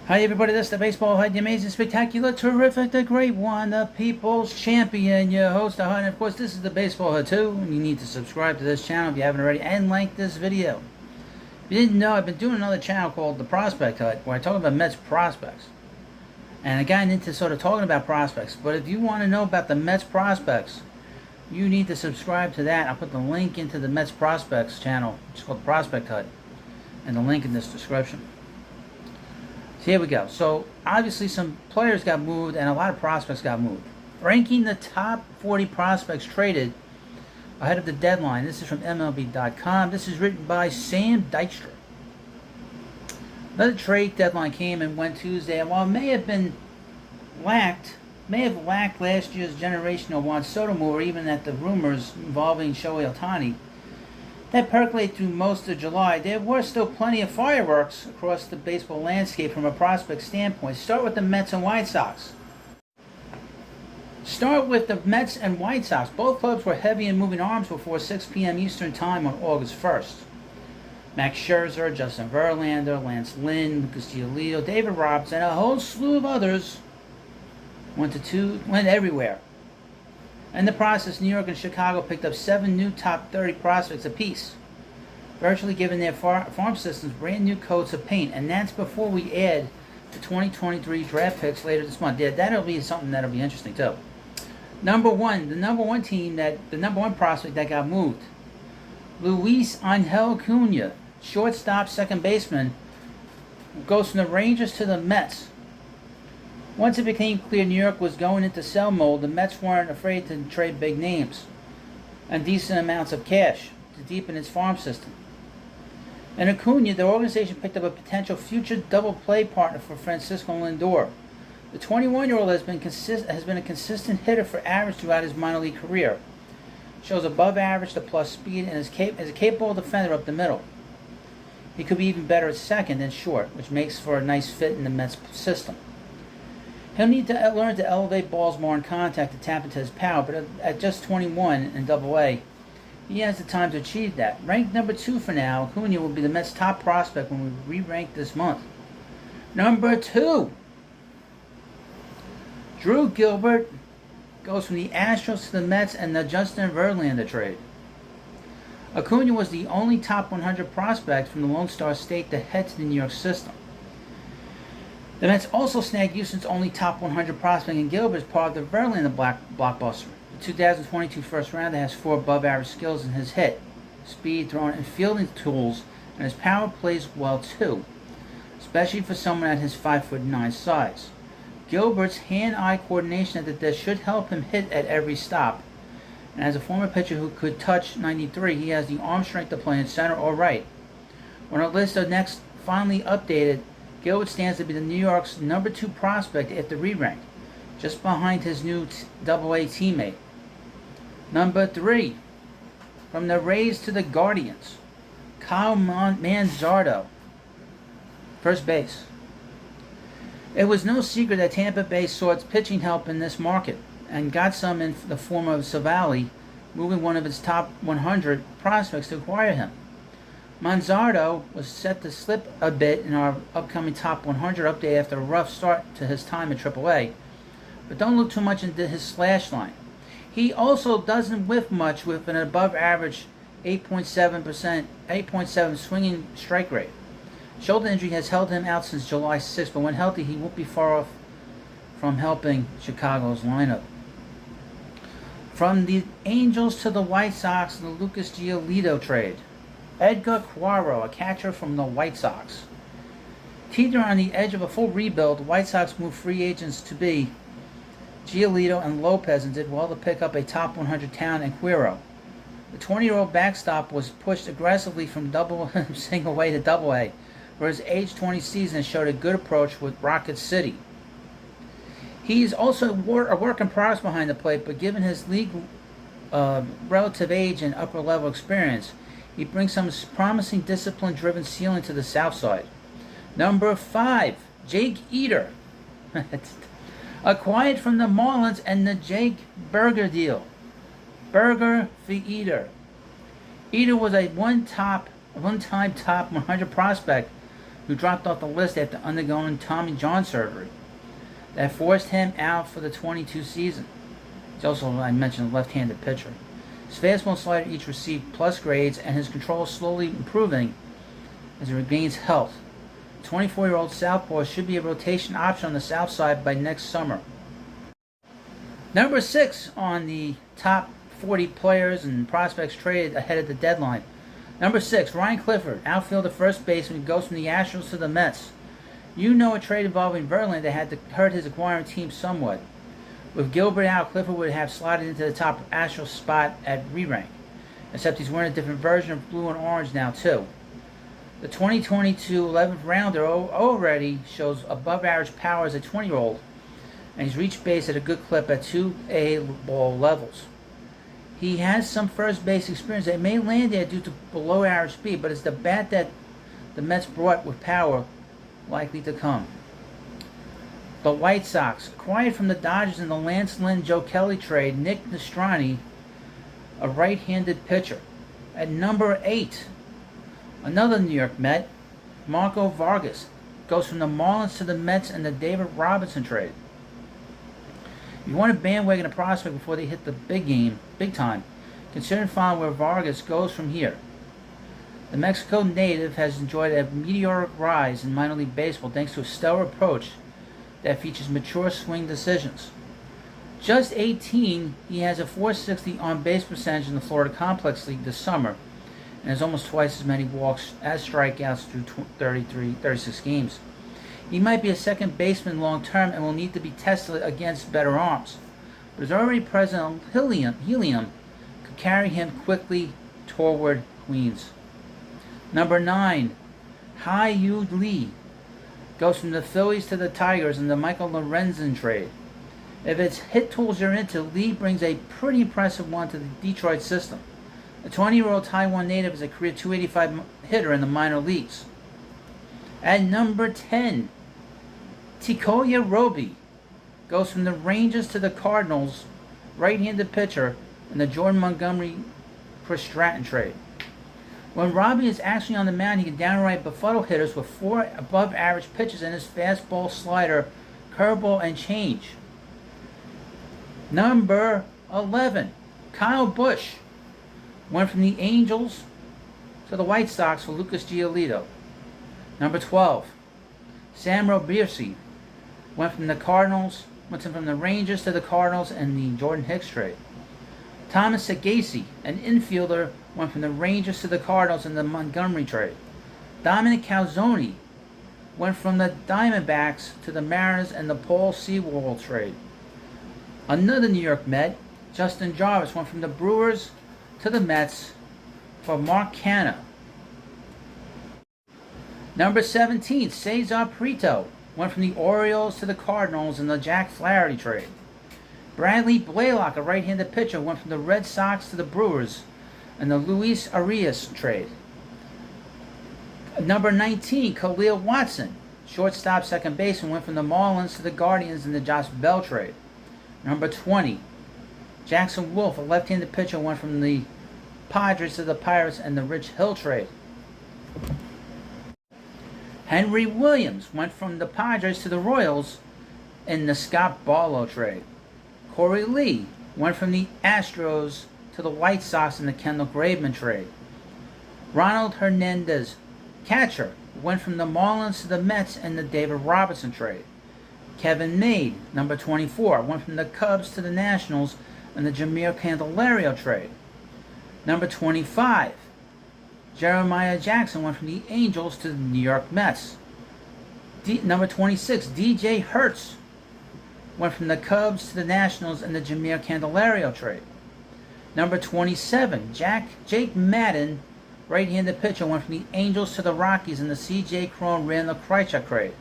Hi everybody, this is the Baseball Head, the amazing, spectacular, terrific, the great one, the people's champion, your host, the Head, and of course this is the Baseball Head too. You need to subscribe to this channel if you haven't already, and like this video. If you didn't know, I've been doing another channel called The Prospect Hut, where I talk about Mets prospects. And I got into sort of talking about prospects, but if you want to know about the Mets prospects, you need to subscribe to that. I'll put the link into the Mets prospects channel, it's called The Prospect Hut, and the link in this description. So here we go. So obviously some players got moved and a lot of prospects got moved. Ranking the top 40 prospects traded ahead of the deadline. This is from MLB.com. This is written by Sam Dykstra. Another trade deadline came and went Tuesday, and while it may have lacked last year's generational Juan Soto move, or even at the rumors involving Shohei Ohtani that percolated through most of July, there were still plenty of fireworks across the baseball landscape from a prospect standpoint. Start with the Mets and White Sox. Both clubs were heavy in moving arms before 6 p.m. Eastern Time on August 1st. Max Scherzer, Justin Verlander, Lance Lynn, Lucas Giolito, David Roberts, and a whole slew of others went everywhere. In the process, New York and Chicago picked up 7 new top 30 prospects apiece, virtually giving their farm systems brand new coats of paint. And that's before we add the 2023 draft picks later this month. Yeah, that'll be something that'll be interesting too. The number one prospect that got moved, Luisangel Acuna, shortstop, second baseman, goes from the Rangers to the Mets. Once it became clear New York was going into sell mode, the Mets weren't afraid to trade big names and decent amounts of cash to deepen its farm system. And Acuna, the organization picked up a potential future double play partner for Francisco Lindor. The 21-year-old has been a consistent hitter for average throughout his minor league career. Shows above average to plus speed and is a capable defender up the middle. He could be even better at second than short, which makes for a nice fit in the Mets system. He'll need to learn to elevate balls more in contact to tap into his power, but at just 21 in Double-A, he has the time to achieve that. Ranked number 2 for now, Acuna will be the Mets' top prospect when we re-rank this month. Number 2, Drew Gilbert goes from the Astros to the Mets and the Justin Verlander trade. Acuna was the only top 100 prospect from the Lone Star State to head to the New York system. The Mets also snagged Houston's only top 100 prospect in Gilbert as part of the Verlander blockbuster. The 2022 first rounder has 4 above-average skills in his hit, speed, throwing, and fielding tools, and his power plays well too, especially for someone at his 5'9" size. Gilbert's hand-eye coordination at the desk should help him hit at every stop, and as a former pitcher who could touch 93, he has the arm strength to play in center or right. When our list of next finally updated, Gilbert stands to be the New York's number 2 prospect after re-rank, just behind his new Double-A teammate. Number 3, from the Rays to the Guardians, Kyle Manzardo, first base. It was no secret that Tampa Bay sought pitching help in this market and got some in the form of Savali, moving one of its top 100 prospects to acquire him. Manzardo was set to slip a bit in our upcoming top 100 update after a rough start to his time at AAA, but don't look too much into his slash line. He also doesn't whiff much with an above average 8.7 swinging strike rate. Shoulder injury has held him out since July 6th, but when healthy he won't be far off from helping Chicago's lineup. From the Angels to the White Sox and the Lucas Giolito trade, Edgar Quero, a catcher from the White Sox. Teetering on the edge of a full rebuild, the White Sox moved free agents to be Giolito and Lopez and did well to pick up a top 100 talent in Quero. The 20-year-old backstop was pushed aggressively from single A to Double-A, where his age 20 season showed a good approach with Rocket City. He's also a work in progress behind the plate, but given his league relative age and upper-level experience, he brings some promising discipline-driven ceiling to the South Side. Number 5, Jake Eder. Acquired from the Marlins and the Jake Burger deal. Burger for Eder. Eder was a one-time top 100 prospect who dropped off the list after undergoing Tommy John surgery that forced him out for the 22 season. He's also, I mentioned, a left-handed pitcher. His fastball and slider each received plus grades, and his control is slowly improving as he regains health. The 24-year-old southpaw should be a rotation option on the south side by next summer. Number 6 on the top 40 players and prospects traded ahead of the deadline. Number 6, Ryan Clifford, outfielder first baseman, goes from the Astros to the Mets. You know a trade involving Verlander that had to hurt his acquiring team somewhat. With Gilbert out, Clifford would have slotted into the top Astros spot at re-rank, except he's wearing a different version of blue and orange now too. The 2022 11th rounder already shows above-average power as a 20-year-old, and he's reached base at a good clip at 2A ball levels. He has some first base experience that may land there due to below average speed, but it's the bat that the Mets brought with power likely to come. The White Sox acquired from the Dodgers in the Lance Lynn Joe Kelly trade Nick Nostrani, a right-handed pitcher. At number 8, another New York Met, Marco Vargas, goes from the Marlins to the Mets in the David Robinson trade. If you want to bandwagon a prospect before they hit the big time, consider following where Vargas goes from here. The Mexico native has enjoyed a meteoric rise in minor league baseball thanks to a stellar approach that features mature swing decisions. Just 18, he has a .460 on-base percentage in the Florida Complex League this summer, and has almost twice as many walks as strikeouts through 36 games. He might be a second baseman long-term and will need to be tested against better arms, but his already present helium could carry him quickly toward Queens. Number 9, Hye-Yu Lee, goes from the Phillies to the Tigers in the Michael Lorenzen trade. If it's hit tools you're into, Lee brings a pretty impressive one to the Detroit system. The 20-year-old Taiwan native is a career .285 hitter in the minor leagues. At number 10, Tikoya Roby goes from the Rangers to the Cardinals, right-handed pitcher, in the Jordan Montgomery Chris Stratton trade. When Robbie is actually on the mound, he can downright befuddle hitters with 4 above-average pitches in his fastball, slider, curveball, and change. Number 11, Kyle Busch went from the Angels to the White Sox for Lucas Giolito. Number 12, Sam Robertson went from the Rangers to the Cardinals in the Jordan Hicks trade. Thomas Sagasi, an infielder, went from the Rangers to the Cardinals in the Montgomery trade. Dominic Calzone went from the Diamondbacks to the Mariners in the Paul Sewald trade. Another New York Met, Justin Jarvis, went from the Brewers to the Mets for Mark Canha. Number 17, Cesar Prieto, went from the Orioles to the Cardinals in the Jack Flaherty trade. Bradley Blaylock, a right-handed pitcher, went from the Red Sox to the Brewers in the Luis Arias trade. Number 19, Khalil Watson, shortstop, second baseman, went from the Marlins to the Guardians in the Josh Bell trade. Number 20, Jackson Wolf, a left-handed pitcher, went from the Padres to the Pirates in the Rich Hill trade. Henry Williams went from the Padres to the Royals in the Scott Barlow trade. Corey Lee went from the Astros to the White Sox in the Kendall Graveman trade. Ronald Hernandez, catcher, went from the Marlins to the Mets in the David Robertson trade. Kevin Made, number 24, went from the Cubs to the Nationals in the Jamier Candelario trade. Number 25, Jeremiah Jackson went from the Angels to the New York Mets. Number 26, DJ Hertz went from the Cubs to the Nationals in the Jamier Candelario trade. Number 27, Jake Madden, right-handed pitcher, went from the Angels to the Rockies in the C.J. Cron Randall Krychek trade.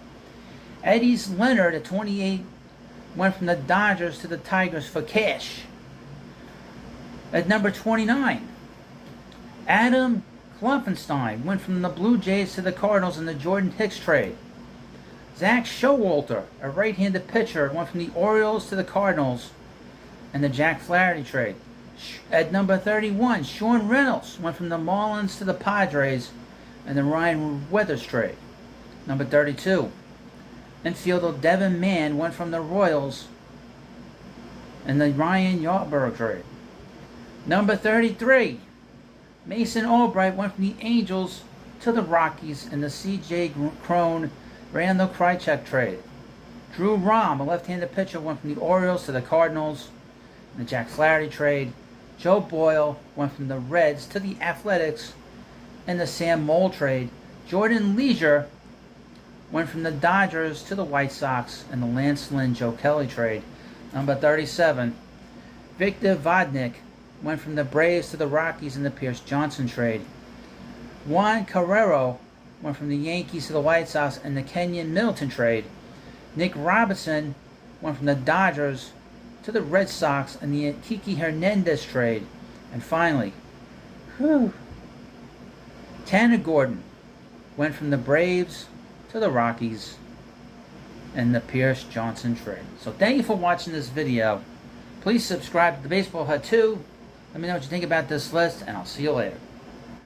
Eddie Leonard at 28 went from the Dodgers to the Tigers for cash. At number 29, Adam Klopfenstein went from the Blue Jays to the Cardinals in the Jordan Hicks trade. Zach Showalter, a right-handed pitcher, went from the Orioles to the Cardinals in the Jack Flaherty trade. At number 31, Sean Reynolds went from the Marlins to the Padres in the Ryan Weathers trade. Number 32. Infielder Devin Mann went from the Royals in the Ryan Yarbrough trade. Number 33. Mason Albright went from the Angels to the Rockies in the C.J. Cron Randall Krychek trade. Drew Rom, a left-handed pitcher, went from the Orioles to the Cardinals in the Jack Flaherty trade. Joe Boyle went from the Reds to the Athletics in the Sam Moll trade. Jordan Leisure went from the Dodgers to the White Sox in the Lance Lynn Joe Kelly trade. Number 37. Victor Vodnik went from the Braves to the Rockies in the Pierce Johnson trade. Juan Carrero went from the Yankees to the White Sox in the Kenyon Middleton trade. Nick Robinson went from the Dodgers to the Red Sox in the Kiki Hernandez trade. And finally, Tanner Gordon went from the Braves to the Rockies in the Pierce Johnson trade. So thank you for watching this video. Please subscribe to the Baseball Hut 2. Let me know what you think about this list, and I'll see you later.